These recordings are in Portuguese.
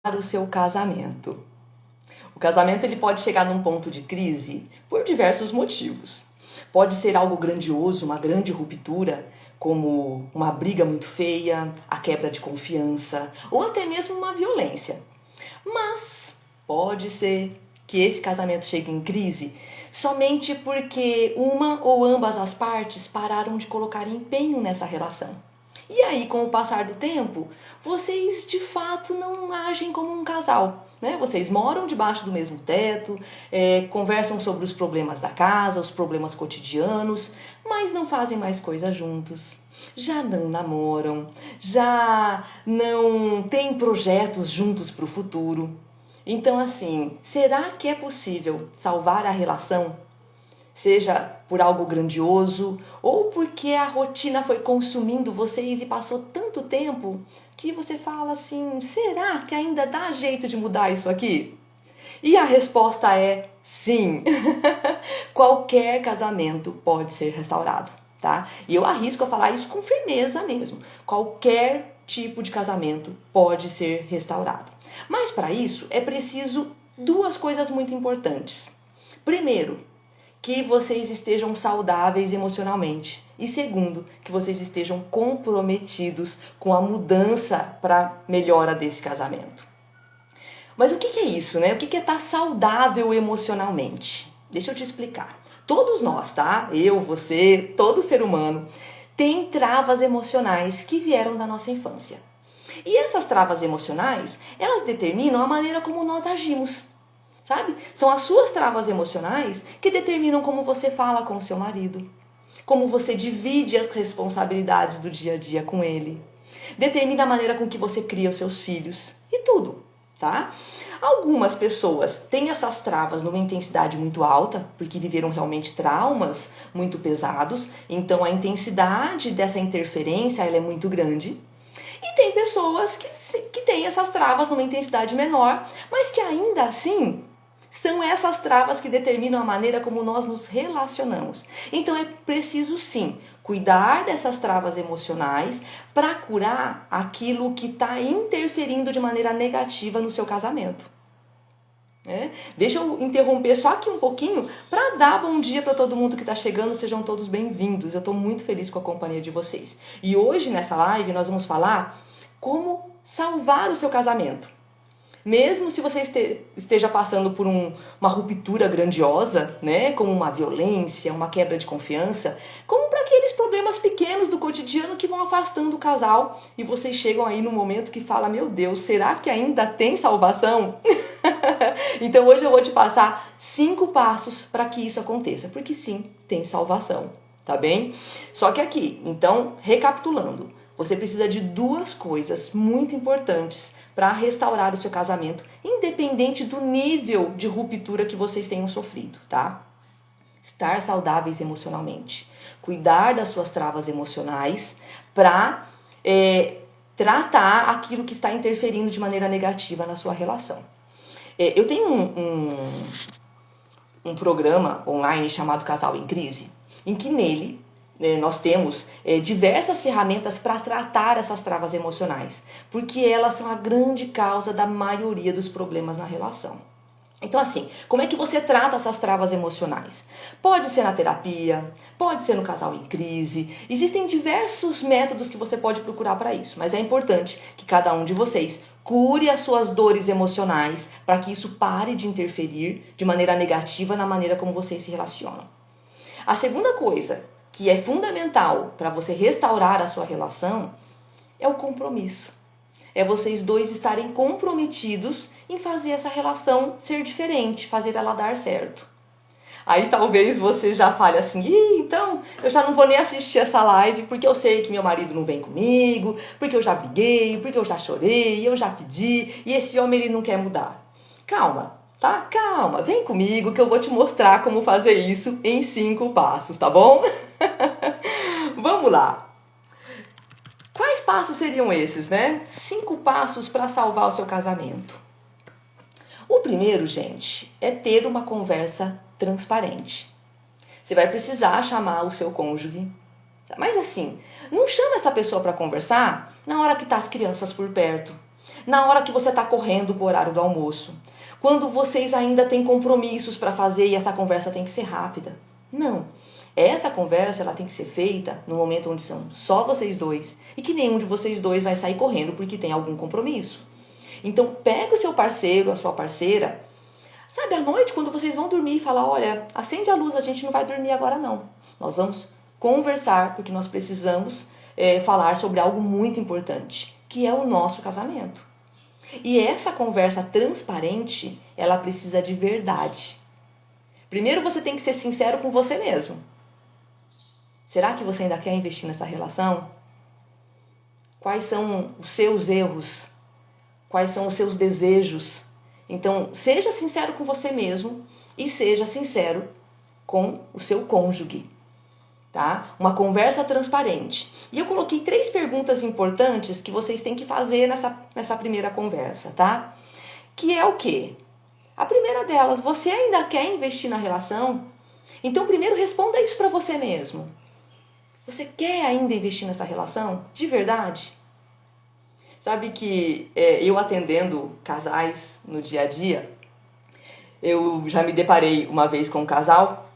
o seu casamento. O casamento ele pode chegar num ponto de crise por diversos motivos. Pode ser algo grandioso, uma grande ruptura, como uma briga muito feia, a quebra de confiança ou até mesmo uma violência. Mas pode ser que esse casamento chegue em crise somente porque uma ou ambas as partes pararam de colocar empenho nessa relação. E aí, com o passar do tempo, vocês de fato não agem como um casal, né? Vocês moram debaixo do mesmo teto, conversam sobre os problemas da casa, os problemas cotidianos, mas não fazem mais coisas juntos. Já não namoram, já não têm projetos juntos para o futuro. Então, assim, será que é possível salvar a relação? Seja por algo grandioso ou porque a rotina foi consumindo vocês e passou tanto tempo que você fala assim: será que ainda dá jeito de mudar isso aqui? E a resposta é sim. Qualquer casamento pode ser restaurado, tá? E eu arrisco a falar isso com firmeza mesmo. Qualquer tipo de casamento pode ser restaurado. Mas para isso é preciso duas coisas muito importantes. Primeiro, que vocês estejam saudáveis emocionalmente. E segundo, que vocês estejam comprometidos com a mudança para melhora desse casamento. Mas o que é isso, né? O que é estar saudável emocionalmente? Deixa eu te explicar. Todos nós, tá? Eu, você, todo ser humano, tem travas emocionais que vieram da nossa infância. E essas travas emocionais, elas determinam a maneira como nós agimos. Sabe? São as suas travas emocionais que determinam como você fala com o seu marido, como você divide as responsabilidades do dia a dia com ele, determina a maneira com que você cria os seus filhos e tudo, tá? Algumas pessoas têm essas travas numa intensidade muito alta, porque viveram realmente traumas muito pesados, então a intensidade dessa interferência ela é muito grande. E tem pessoas que têm essas travas numa intensidade menor, mas que ainda assim são essas travas que determinam a maneira como nós nos relacionamos. Então é preciso sim cuidar dessas travas emocionais para curar aquilo que está interferindo de maneira negativa no seu casamento. Deixa eu interromper só aqui um pouquinho para dar bom dia para todo mundo que está chegando. Sejam todos bem-vindos. Eu estou muito feliz com a companhia de vocês. E hoje nessa live nós vamos falar como salvar o seu casamento. Mesmo se você esteja passando por uma ruptura grandiosa, né, como uma violência, uma quebra de confiança, como para aqueles problemas pequenos do cotidiano que vão afastando o casal e vocês chegam aí no momento que fala: meu Deus, será que ainda tem salvação? Então hoje eu vou te passar 5 passos para que isso aconteça, porque sim, tem salvação, tá bem? Só que aqui, então, recapitulando, você precisa de 2 coisas muito importantes para restaurar o seu casamento, independente do nível de ruptura que vocês tenham sofrido, tá? Estar saudáveis emocionalmente, cuidar das suas travas emocionais para tratar aquilo que está interferindo de maneira negativa na sua relação. Eu tenho um programa online chamado Casal em Crise, em que nele nós temos diversas ferramentas para tratar essas travas emocionais, porque elas são a grande causa da maioria dos problemas na relação. Então assim, como é que você trata essas travas emocionais? Pode ser na terapia, pode ser no casal em crise, existem diversos métodos que você pode procurar para isso, mas é importante que cada um de vocês cure as suas dores emocionais para que isso pare de interferir de maneira negativa na maneira como vocês se relacionam. A segunda coisa que é fundamental para você restaurar a sua relação é o compromisso. É vocês dois estarem comprometidos em fazer essa relação ser diferente, fazer ela dar certo. Aí talvez você já fale assim: então eu já não vou nem assistir essa live porque eu sei que meu marido não vem comigo, porque eu já briguei, porque eu já chorei, eu já pedi e esse homem ele não quer mudar. Calma, tá? Calma, vem comigo que eu vou te mostrar como fazer isso em 5 passos, tá bom? Vamos lá. Quais passos seriam esses, né? 5 passos para salvar o seu casamento. O primeiro, gente, é ter uma conversa transparente. Você vai precisar chamar o seu cônjuge. Mas assim, não chama essa pessoa para conversar na hora que tá as crianças por perto. na hora que você está correndo para o horário do almoço, quando vocês ainda têm compromissos para fazer e essa conversa tem que ser rápida. Não. Essa conversa ela tem que ser feita no momento onde são só vocês dois e que nenhum de vocês dois vai sair correndo porque tem algum compromisso. Então, pega o seu parceiro, a sua parceira, sabe, à noite, quando vocês vão dormir, e fala, olha, acende a luz, a gente não vai dormir agora não. Nós vamos conversar porque nós precisamos falar sobre algo muito importante, que é o nosso casamento. E essa conversa transparente, ela precisa de verdade. Primeiro você tem que ser sincero com você mesmo. Será que você ainda quer investir nessa relação? Quais são os seus erros? Quais são os seus desejos? Então, seja sincero com você mesmo e seja sincero com o seu cônjuge, tá? Uma conversa transparente. E eu coloquei 3 perguntas importantes que vocês têm que fazer nessa primeira conversa, tá? Que é o quê? A primeira delas, você ainda quer investir na relação? Então, primeiro responda isso para você mesmo. Você quer ainda investir nessa relação? De verdade? Sabe que eu atendendo casais no dia a dia, eu já me deparei uma vez com um casal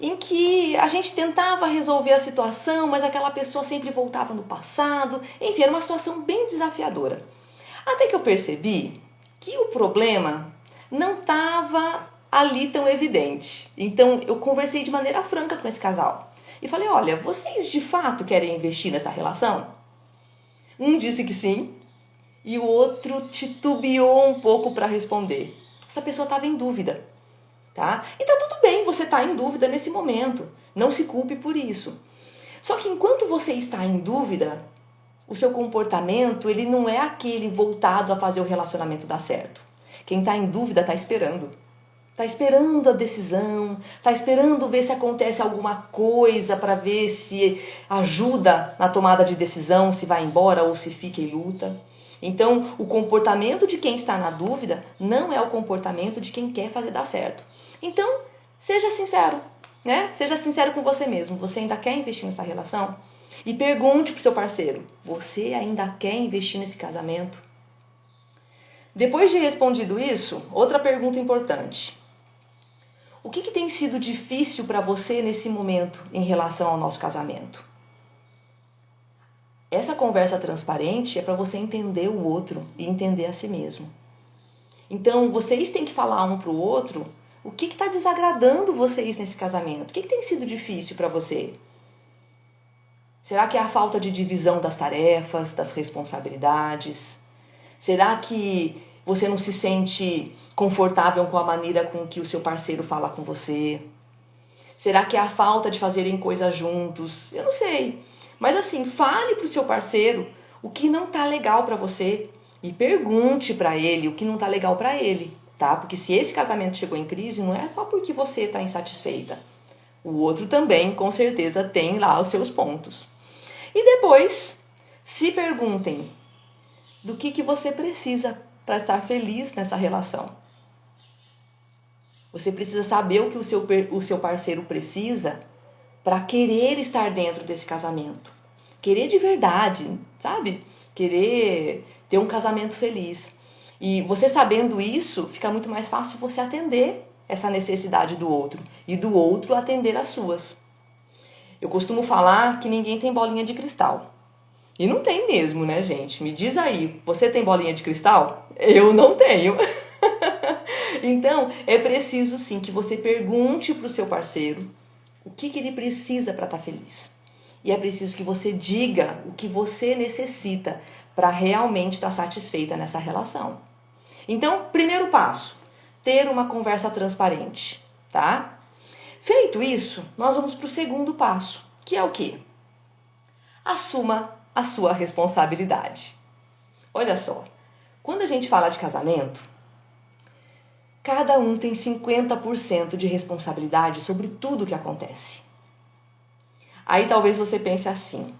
em que a gente tentava resolver a situação, mas aquela pessoa sempre voltava no passado. Enfim, era uma situação bem desafiadora. Até que eu percebi que o problema não estava ali tão evidente. Então, eu conversei de maneira franca com esse casal. E falei, olha, vocês de fato querem investir nessa relação? Um disse que sim, e o outro titubeou um pouco para responder. Essa pessoa estava em dúvida, tá? E tá tudo bem você estar em dúvida nesse momento. Não se culpe por isso. Só que enquanto você está em dúvida, o seu comportamento, ele não é aquele voltado a fazer o relacionamento dar certo. Quem está em dúvida está esperando. Está esperando a decisão, está esperando ver se acontece alguma coisa para ver se ajuda na tomada de decisão, se vai embora ou se fica e luta. Então, o comportamento de quem está na dúvida não é o comportamento de quem quer fazer dar certo. Então, seja sincero, né? Seja sincero com você mesmo. Você ainda quer investir nessa relação? E pergunte para o seu parceiro, você ainda quer investir nesse casamento? Depois de respondido isso, outra pergunta importante. O que tem sido difícil para você nesse momento em relação ao nosso casamento? Essa conversa transparente é para você entender o outro e entender a si mesmo. Então, vocês têm que falar um para o outro o que está desagradando vocês nesse casamento. O que tem sido difícil para você? Será que é a falta de divisão das tarefas, das responsabilidades? Será que você não se sente confortável com a maneira com que o seu parceiro fala com você? Será que é a falta de fazerem coisas juntos? Eu não sei. Mas assim, fale para o seu parceiro o que não tá legal para você e pergunte para ele o que não tá legal para ele, tá? Porque se esse casamento chegou em crise, não é só porque você está insatisfeita. O outro também, com certeza, tem lá os seus pontos. E depois, se perguntem do que você precisa para estar feliz nessa relação. Você precisa saber o que o seu parceiro precisa para querer estar dentro desse casamento. Querer de verdade, sabe? Querer ter um casamento feliz. E você sabendo isso, fica muito mais fácil você atender essa necessidade do outro e do outro atender as suas. Eu costumo falar que ninguém tem bolinha de cristal. E não tem mesmo, né, gente? Me diz aí, você tem bolinha de cristal? Eu não tenho. Então, é preciso sim que você pergunte para o seu parceiro o que ele precisa para estar feliz. E é preciso que você diga o que você necessita para realmente estar satisfeita nessa relação. Então, primeiro passo, ter uma conversa transparente, tá? Feito isso, nós vamos para o segundo passo, que é o quê? Assuma a sua responsabilidade. Olha só, quando a gente fala de casamento, cada um tem 50% de responsabilidade sobre tudo que acontece. Aí talvez você pense assim,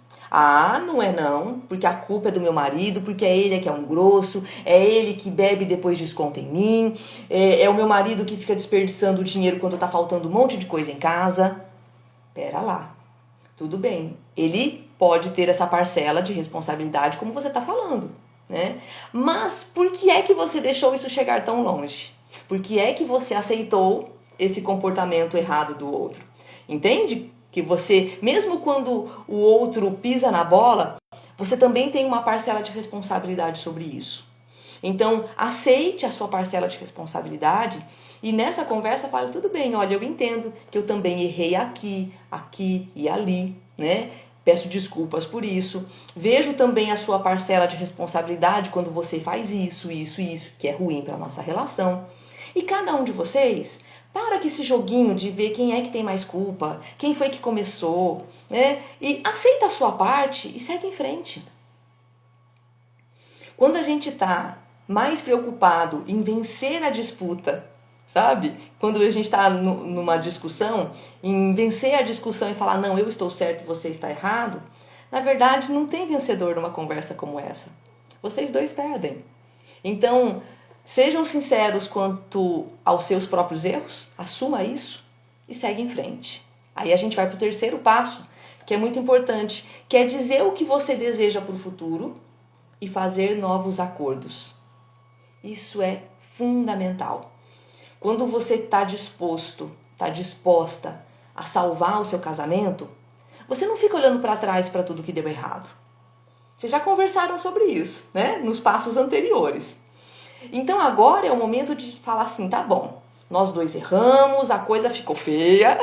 não é não, porque a culpa é do meu marido, porque é ele que é um grosso, é ele que bebe e depois desconta em mim, é o meu marido que fica desperdiçando o dinheiro quando tá faltando um monte de coisa em casa. Pera lá, tudo bem, ele pode ter essa parcela de responsabilidade como você tá falando. né? Mas por que é que você deixou isso chegar tão longe? Por que é que você aceitou esse comportamento errado do outro? Entende? Que você, mesmo quando o outro pisa na bola, você também tem uma parcela de responsabilidade sobre isso. Então, aceite a sua parcela de responsabilidade e nessa conversa fale, tudo bem, olha, eu entendo que eu também errei aqui e ali, né? Peço desculpas por isso. Vejo também a sua parcela de responsabilidade quando você faz isso, que é ruim para a nossa relação. E cada um de vocês, para com esse joguinho de ver quem é que tem mais culpa, quem foi que começou, né? E aceita a sua parte e segue em frente. Quando a gente está mais preocupado em vencer a disputa, sabe? Quando a gente está numa discussão, em vencer a discussão e falar, não, eu estou certo e você está errado, na verdade não tem vencedor numa conversa como essa. Vocês dois perdem. Então, sejam sinceros quanto aos seus próprios erros, assuma isso e segue em frente. Aí a gente vai para o terceiro passo, que é muito importante, que é dizer o que você deseja para o futuro e fazer novos acordos. Isso é fundamental. Quando você está disposto, está disposta a salvar o seu casamento, você não fica olhando para trás para tudo que deu errado. Vocês já conversaram sobre isso, né? Nos passos anteriores. Então agora é o momento de falar assim, tá bom, nós dois erramos, a coisa ficou feia,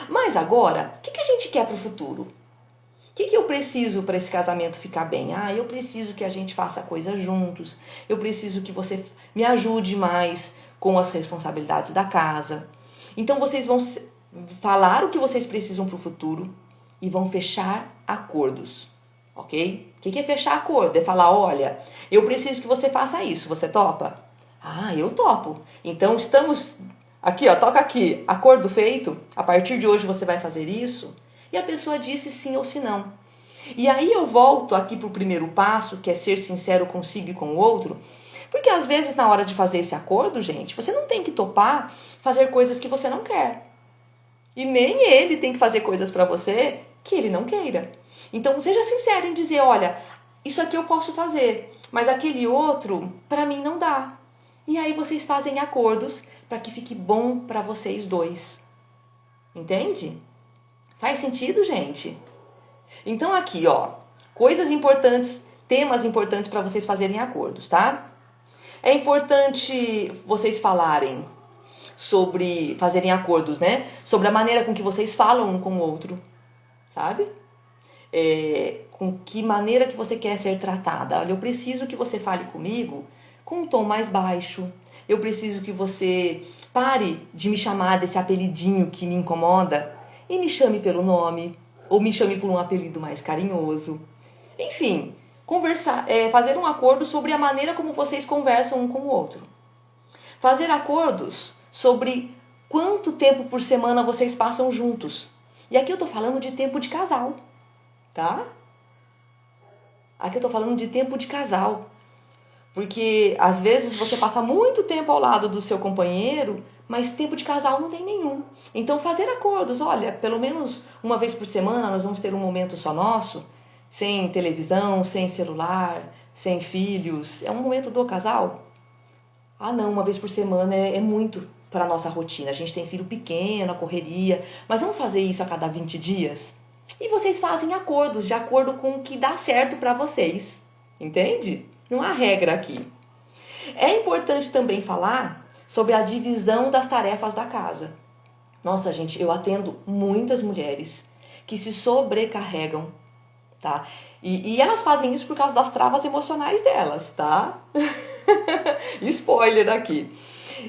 mas agora, o que a gente quer para o futuro? O que eu preciso para esse casamento ficar bem? Ah, eu preciso que a gente faça coisas juntos. Eu preciso que você me ajude mais com as responsabilidades da casa. Então vocês vão falar o que vocês precisam para o futuro e vão fechar acordos, ok? O que é fechar acordo? É falar, olha, eu preciso que você faça isso. Você topa? Ah, eu topo. Então estamos aqui, ó, toca aqui. Acordo feito. A partir de hoje você vai fazer isso. E a pessoa disse sim ou se não. E aí eu volto aqui para o primeiro passo, que é ser sincero consigo e com o outro, porque às vezes na hora de fazer esse acordo, gente, você não tem que topar fazer coisas que você não quer. E nem ele tem que fazer coisas para você que ele não queira. Então seja sincero em dizer, olha, isso aqui eu posso fazer, mas aquele outro para mim não dá. E aí vocês fazem acordos para que fique bom para vocês dois. Entende? Faz sentido, gente? Então aqui, ó, coisas importantes, temas importantes para vocês fazerem acordos, tá? É importante vocês falarem sobre, fazerem acordos, né? Sobre a maneira com que vocês falam um com o outro, sabe? Com que maneira que você quer ser tratada. Olha, eu preciso que você fale comigo com um tom mais baixo. Eu preciso que você pare de me chamar desse apelidinho que me incomoda e me chame pelo nome, ou me chame por um apelido mais carinhoso. Enfim, conversar, fazer um acordo sobre a maneira como vocês conversam um com o outro. Fazer acordos sobre quanto tempo por semana vocês passam juntos. E aqui eu tô falando de tempo de casal, tá? Aqui eu tô falando de tempo de casal. Porque às vezes você passa muito tempo ao lado do seu companheiro, mas tempo de casal não tem nenhum. Então fazer acordos, olha, pelo menos uma vez por semana nós vamos ter um momento só nosso, sem televisão, sem celular, sem filhos. É um momento do casal. Ah não, uma vez por semana é muito para a nossa rotina. A gente tem filho pequeno, a correria, mas vamos fazer isso a cada 20 dias? E vocês fazem acordos, de acordo com o que dá certo para vocês. Entende? Não há regra aqui. É importante também falar sobre a divisão das tarefas da casa. Nossa, gente, eu atendo muitas mulheres que se sobrecarregam, tá? E elas fazem isso por causa das travas emocionais delas, tá? Spoiler aqui.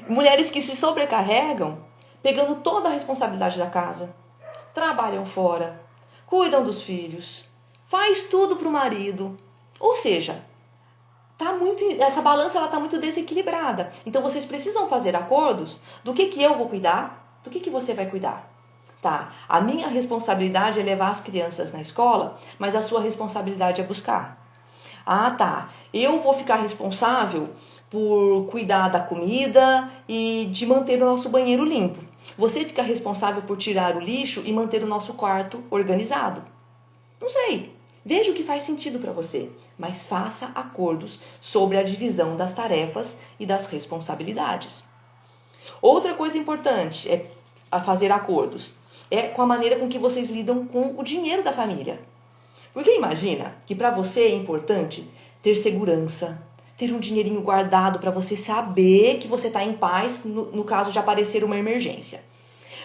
Mulheres que se sobrecarregam, pegando toda a responsabilidade da casa, trabalham fora, cuidam dos filhos, faz tudo pro marido. Ou seja, essa balança ela tá muito desequilibrada. Então vocês precisam fazer acordos do que eu vou cuidar, do que você vai cuidar. Tá, a minha responsabilidade é levar as crianças na escola, mas a sua responsabilidade é buscar. Ah, tá, eu vou ficar responsável por cuidar da comida e de manter o nosso banheiro limpo. Você fica responsável por tirar o lixo e manter o nosso quarto organizado. Não sei, veja o que faz sentido para você. mas faça acordos sobre a divisão das tarefas e das responsabilidades. Outra coisa importante a fazer acordos é com a maneira com que vocês lidam com o dinheiro da família. Porque imagina que para você é importante ter segurança, ter um dinheirinho guardado para você saber que você está em paz no caso de aparecer uma emergência.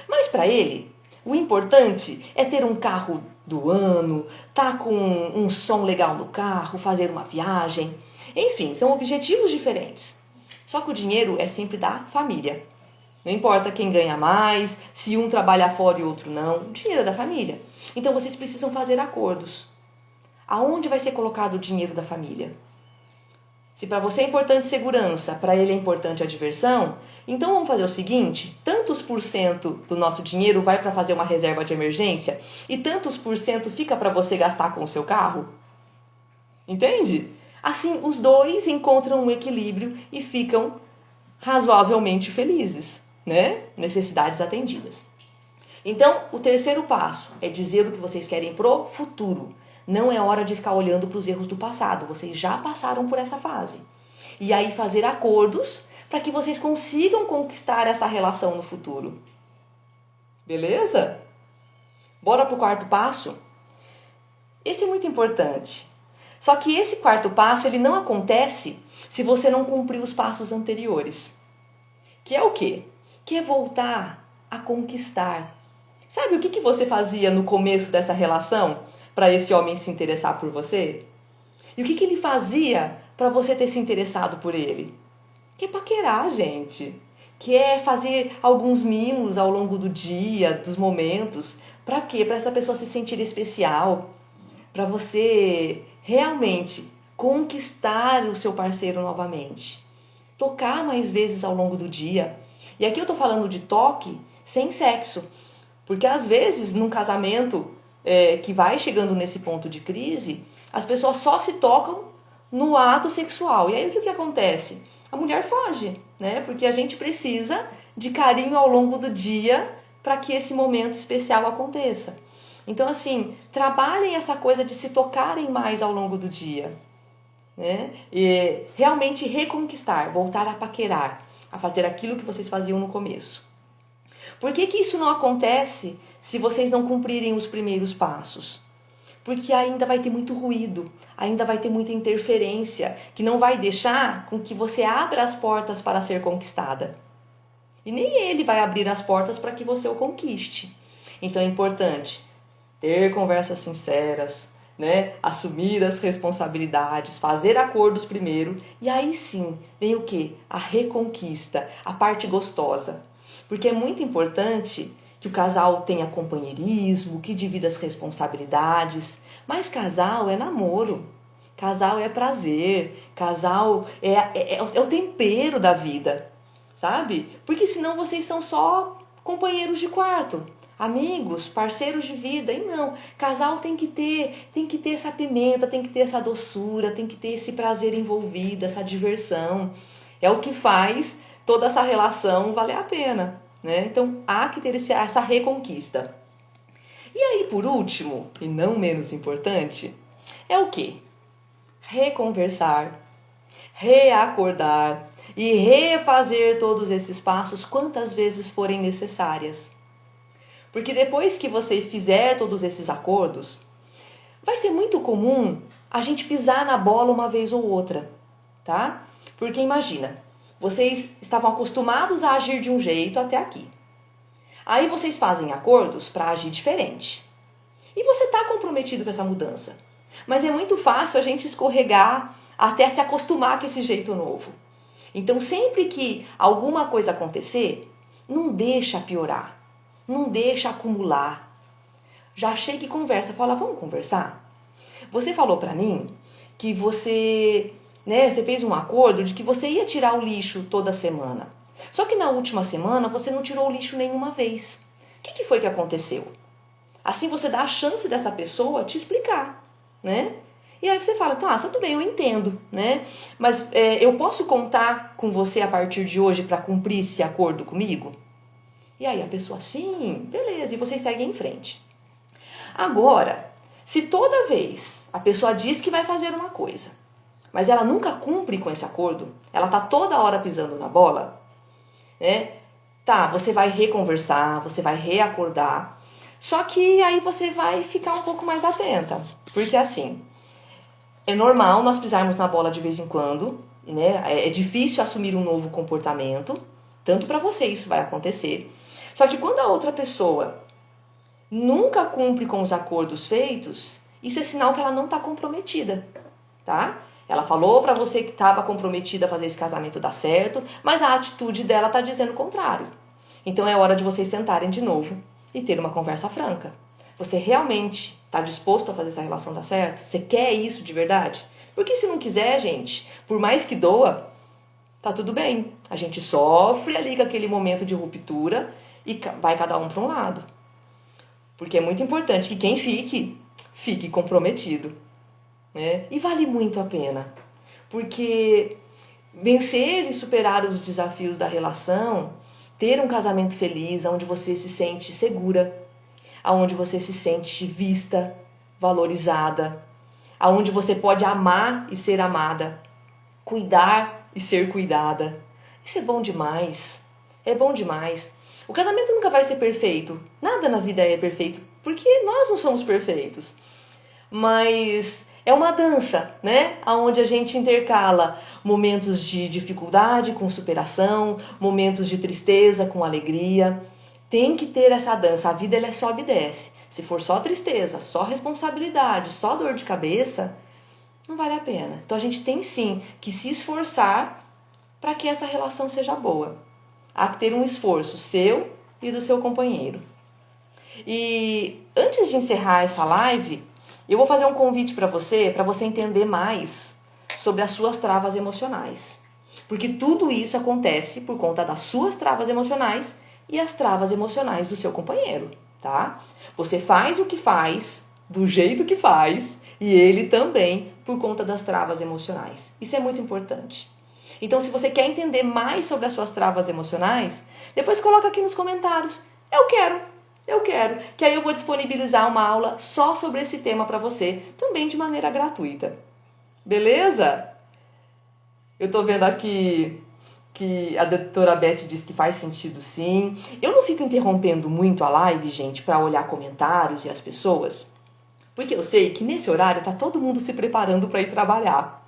Mas para ele, o importante é ter um carro do ano, tá com um som legal no carro, fazer uma viagem. Enfim, são objetivos diferentes. Só que o dinheiro é sempre da família. Não importa quem ganha mais, se um trabalha fora e outro não, o dinheiro é da família. Então vocês precisam fazer acordos. Aonde vai ser colocado o dinheiro da família? Se para você é importante segurança, para ele é importante a diversão, então vamos fazer o seguinte, tantos por cento do nosso dinheiro vai para fazer uma reserva de emergência e tantos por cento fica para você gastar com o seu carro? Entende? Assim, os dois encontram um equilíbrio e ficam razoavelmente felizes, né? Necessidades atendidas. Então, o terceiro passo é dizer o que vocês querem pro futuro. Não é hora de ficar olhando para os erros do passado. Vocês já passaram por essa fase. E aí fazer acordos para que vocês consigam conquistar essa relação no futuro. Beleza? Bora pro quarto passo? Esse é muito importante. Só que esse quarto passo ele não acontece se você não cumprir os passos anteriores. Que é o quê? Que é voltar a conquistar. Sabe o que você fazia no começo dessa relação para esse homem se interessar por você? E o que ele fazia para você ter se interessado por ele? Que é paquerar, gente. Que é fazer alguns mimos ao longo do dia, dos momentos. Para quê? Para essa pessoa se sentir especial. Para você realmente conquistar o seu parceiro novamente. Tocar mais vezes ao longo do dia. E aqui eu tô falando de toque sem sexo. Porque às vezes, num casamento que vai chegando nesse ponto de crise, as pessoas só se tocam no ato sexual. E aí o que acontece? A mulher foge, né? Porque a gente precisa de carinho ao longo do dia para que esse momento especial aconteça. Então, assim, trabalhem essa coisa de se tocarem mais ao longo do dia, né? E realmente reconquistar, voltar a paquerar, a fazer aquilo que vocês faziam no começo. Por que isso não acontece se vocês não cumprirem os primeiros passos? Porque ainda vai ter muito ruído, ainda vai ter muita interferência, que não vai deixar com que você abra as portas para ser conquistada. E nem ele vai abrir as portas para que você o conquiste. Então é importante ter conversas sinceras, né? Assumir as responsabilidades, fazer acordos primeiro, e aí sim vem o quê? A reconquista, a parte gostosa. Porque é muito importante que o casal tenha companheirismo, que divida as responsabilidades. Mas casal é namoro, casal é prazer, casal é o tempero da vida, sabe? Porque senão vocês são só companheiros de quarto, amigos, parceiros de vida. E não, casal tem que ter essa pimenta, tem que ter essa doçura, tem que ter esse prazer envolvido, essa diversão. É o que faz toda essa relação valer a pena, né? Então há que ter essa reconquista. E aí, por último, e não menos importante, é o quê? Reconversar, reacordar e refazer todos esses passos quantas vezes forem necessárias. Porque depois que você fizer todos esses acordos, vai ser muito comum a gente pisar na bola uma vez ou outra, tá? Porque imagina, vocês estavam acostumados a agir de um jeito até aqui. Aí vocês fazem acordos para agir diferente. E você está comprometido com essa mudança. Mas é muito fácil a gente escorregar até se acostumar com esse jeito novo. Então, sempre que alguma coisa acontecer, não deixa piorar. Não deixa acumular. Já chega e conversa. Fala, vamos conversar? Você falou para mim que você fez um acordo de que você ia tirar o lixo toda semana. Só que na última semana você não tirou o lixo nenhuma vez. O que foi que aconteceu? Assim você dá a chance dessa pessoa te explicar, né? E aí você fala, tá, tudo bem, eu entendo, né? Mas eu posso contar com você a partir de hoje para cumprir esse acordo comigo? E aí a pessoa, sim, beleza, e vocês seguem em frente. Agora, se toda vez a pessoa diz que vai fazer uma coisa, mas ela nunca cumpre com esse acordo, ela tá toda hora pisando na bola, né? Tá, você vai reconversar, você vai reacordar, só que aí você vai ficar um pouco mais atenta, porque assim, é normal nós pisarmos na bola de vez em quando, né? É difícil assumir um novo comportamento, tanto para você isso vai acontecer. Só que quando a outra pessoa nunca cumpre com os acordos feitos, isso é sinal que ela não está comprometida, tá? Ela falou para você que estava comprometida a fazer esse casamento dar certo, mas a atitude dela está dizendo o contrário. Então é hora de vocês sentarem de novo e ter uma conversa franca. Você realmente está disposto a fazer essa relação dar certo? Você quer isso de verdade? Porque se não quiser, gente, por mais que doa, tá tudo bem. A gente sofre ali com aquele momento de ruptura e vai cada um para um lado. Porque é muito importante que quem fique comprometido, né? E vale muito a pena. Porque vencer e superar os desafios da relação, ter um casamento feliz, onde você se sente segura, onde você se sente vista, valorizada, onde você pode amar e ser amada, cuidar e ser cuidada. Isso é bom demais. É bom demais. O casamento nunca vai ser perfeito. Nada na vida é perfeito, porque nós não somos perfeitos. Mas é uma dança, né? Onde a gente intercala momentos de dificuldade com superação, momentos de tristeza com alegria. Tem que ter essa dança. A vida ela é sobe e desce. Se for só tristeza, só responsabilidade, só dor de cabeça, não vale a pena. Então a gente tem sim que se esforçar para que essa relação seja boa. Há que ter um esforço seu e do seu companheiro. E antes de encerrar essa live, eu vou fazer um convite para você entender mais sobre as suas travas emocionais. Porque tudo isso acontece por conta das suas travas emocionais e as travas emocionais do seu companheiro, tá? Você faz o que faz, do jeito que faz, e ele também por conta das travas emocionais. Isso é muito importante. Então, se você quer entender mais sobre as suas travas emocionais, depois coloca aqui nos comentários. Eu quero, que aí eu vou disponibilizar uma aula só sobre esse tema para você, também de maneira gratuita. Beleza? Eu tô vendo aqui que a doutora Beth diz que faz sentido sim. Eu não fico interrompendo muito a live, gente, para olhar comentários e as pessoas, porque eu sei que nesse horário tá todo mundo se preparando para ir trabalhar.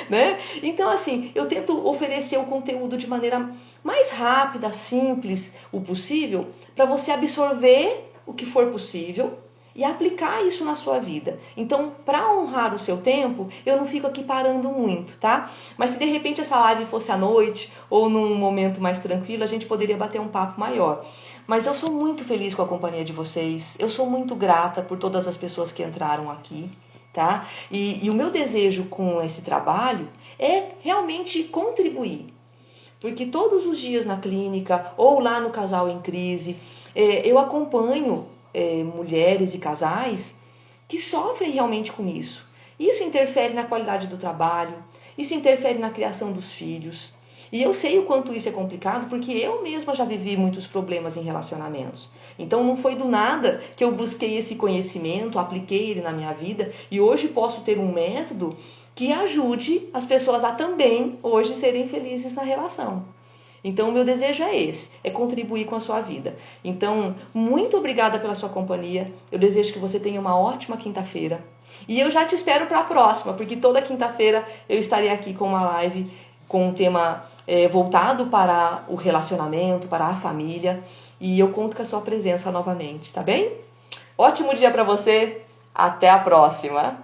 Né? Então, assim, eu tento oferecer o conteúdo de maneira mais rápida, simples, o possível, para você absorver o que for possível e aplicar isso na sua vida. Então, para honrar o seu tempo, eu não fico aqui parando muito, tá? Mas se de repente essa live fosse à noite ou num momento mais tranquilo, a gente poderia bater um papo maior. Mas eu sou muito feliz com a companhia de vocês, eu sou muito grata por todas as pessoas que entraram aqui. Tá? E o meu desejo com esse trabalho é realmente contribuir. Porque todos os dias na clínica ou lá no Casal em Crise, eu acompanho mulheres e casais que sofrem realmente com isso. Isso interfere na qualidade do trabalho, isso interfere na criação dos filhos. E eu sei o quanto isso é complicado, porque eu mesma já vivi muitos problemas em relacionamentos. Então não foi do nada que eu busquei esse conhecimento, apliquei ele na minha vida e hoje posso ter um método que ajude as pessoas a também hoje serem felizes na relação. Então o meu desejo é esse, é contribuir com a sua vida. Então, muito obrigada pela sua companhia. Eu desejo que você tenha uma ótima quinta-feira. E eu já te espero para a próxima, porque toda quinta-feira eu estarei aqui com uma live com um tema voltado para o relacionamento, para a família, e eu conto com a sua presença novamente, tá bem? Ótimo dia para você, até a próxima!